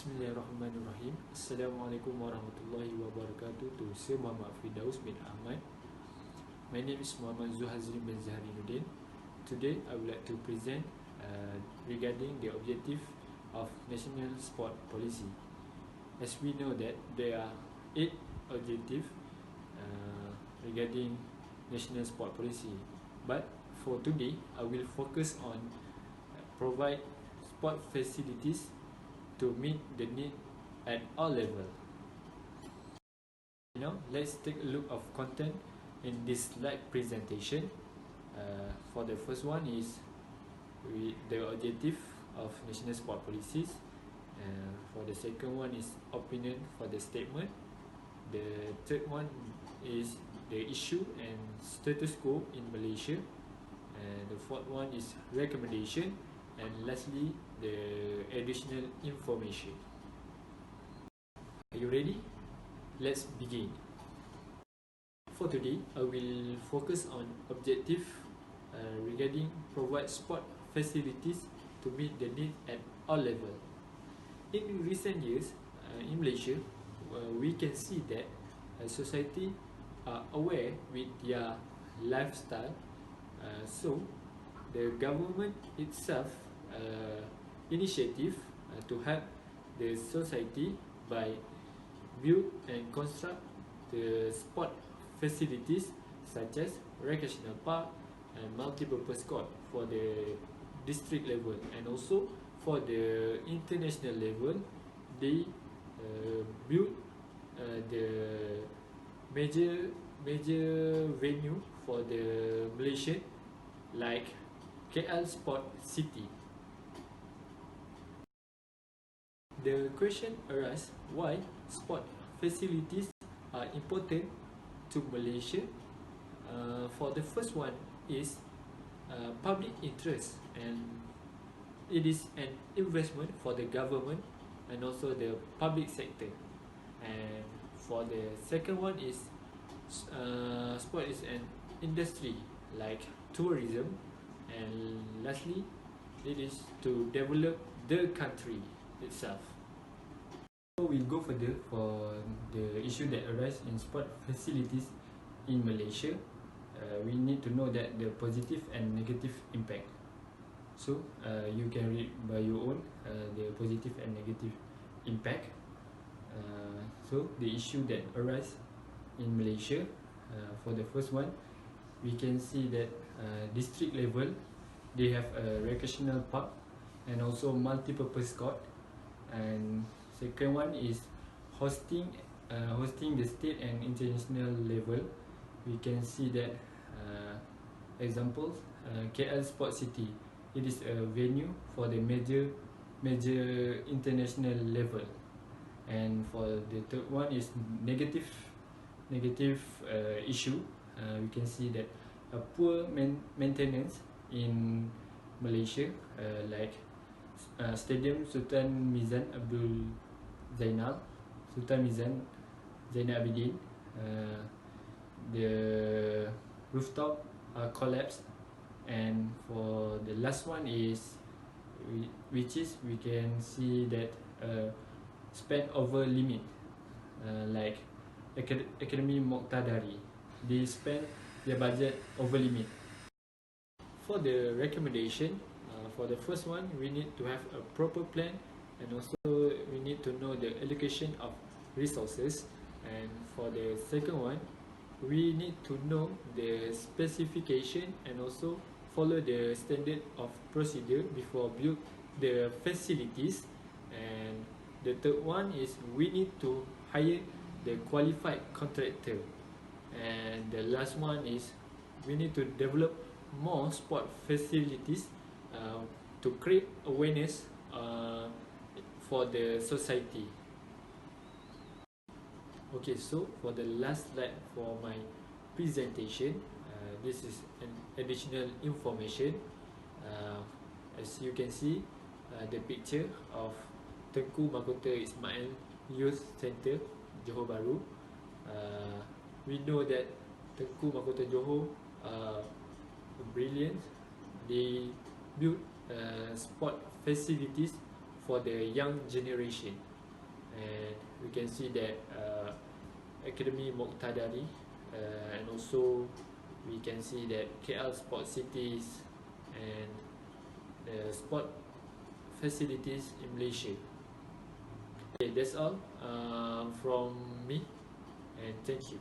Bismillahirrahmanirrahim. Assalamualaikum warahmatullahi wabarakatuh. To Sir Muhammad Firdaus bin Ahmad. My name is Muhammad Zuhazrin bin Zahrinuddin. Today I would like to present regarding the objective of National Sport Policy. As we know that there are 8 objectives regarding National Sport Policy. But for today, I will focus on provide sport facilities to meet the need at all levels. Now, let's take a look of content in this slide presentation. For the first one is the objective of national sport policies. For the second one is opinion for the statement. The third one is the issue and status quo in Malaysia. And the fourth one is recommendation. And lastly, the additional information. Are you ready? Let's begin. For today, I will focus on objective regarding provide sport facilities to meet the need at all levels. In recent years, in Malaysia, we can see that society are aware with their lifestyle. So, the government itself initiative to help the society by build and construct the sport facilities such as recreational park and multi-purpose court for the district level, and also for the international level they build the major venue for the Malaysian, like KL Sport City. The question arises why sport facilities are important to Malaysia. For the first one is public interest, and it is an investment for the government and also the public sector. And for the second one is sport is an industry like tourism. And lastly, it is to develop the country itself. So we go further for the issue that arise in sport facilities in Malaysia. We need to know that the positive and negative impact. So you can read by your own the positive and negative impact. So the issue that arise in Malaysia, for the first one, we can see that district level they have a recreational park and also multi-purpose court. And second one is hosting the state and international level. We can see that examples, KL Sport City, it is a venue for the major international level. And for the third one is negative issue. We can see that a poor maintenance in Malaysia, like Stadium Sultan Mizan Abdul Zainal Abidin, the rooftop collapsed. And for the last one is we can see that spend over limit, like Academy Moqtadari, they spend their budget over limit. For the recommendation, for the first one, we need to have a proper plan, and also we need to know the allocation of resources. And for the second one, we need to know the specification and also follow the standard of procedure before build the facilities. And the third one is we need to hire the qualified contractor. And the last one is we need to develop more sport facilities to create awareness for the society. Okay, so for the last slide for my presentation, this is an additional information. As you can see, the picture of Tengku Mahkota Ismail Youth Centre, Johor Bahru. We know that Tengku Mahkota Johor brilliant. They build sport facilities for the young generation. and we can see that Academy Moqtadari, and also we can see that KL Sport Cities and the sport facilities in Malaysia. Okay, that's all from me, and thank you.